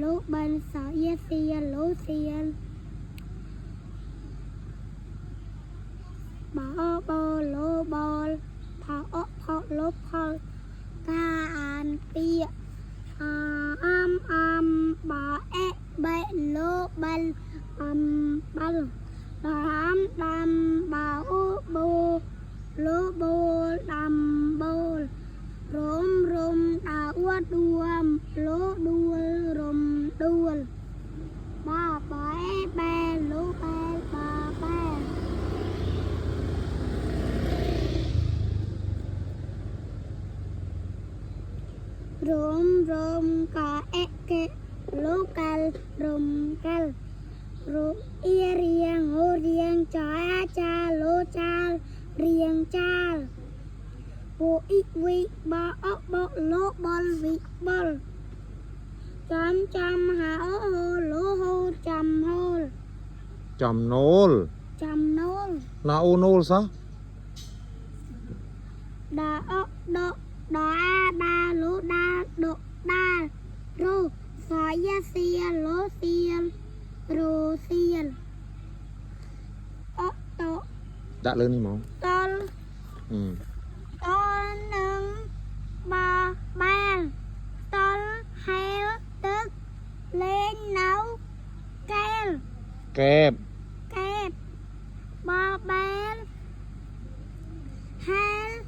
lô ban sợ ya xiên lô xiên bỏ bò lô bò phọ lô phọ ca an tia bà bẹ lô ban ban đam bà bô lô bô đam bô rôm rôm đua đuông lô đuôi rôm đuôi ba bẹ lô bẹ ba bẹ rôm rôm cả kê lô cal rôm cal rô ia riêng hô riêng cha cha lô cha riêng cha bộ ít vị ba bộ lô bol vị bol chăm chăm hảo hô lô hô chăm hô chầm nôl là ô nôl sao đa đo đa lô đa độ đa rô phải ya xiên lô xiên rô xiên to đã lên đi máu to nâng ba to heo tức lên nấu kẹp ba bé heo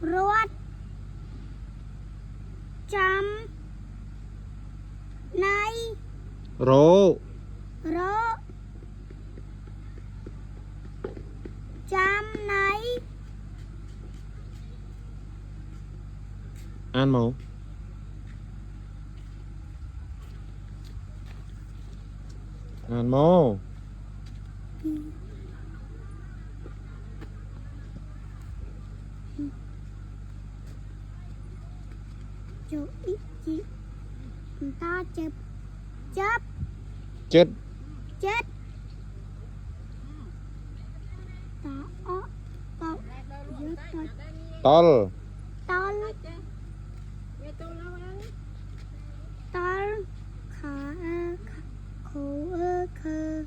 ruột chấm này rô chấm này ăn máu ăn máu chỗ ít chị ta chết tol khả khổ khơ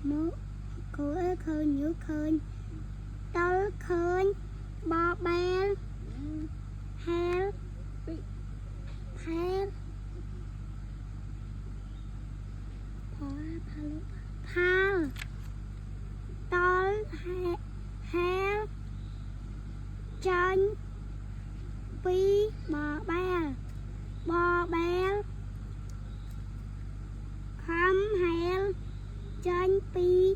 mô khổ khơ nhớ khơi tol khơi ba bè heo phal tol heo chân pi bò bè khăm heo chân pi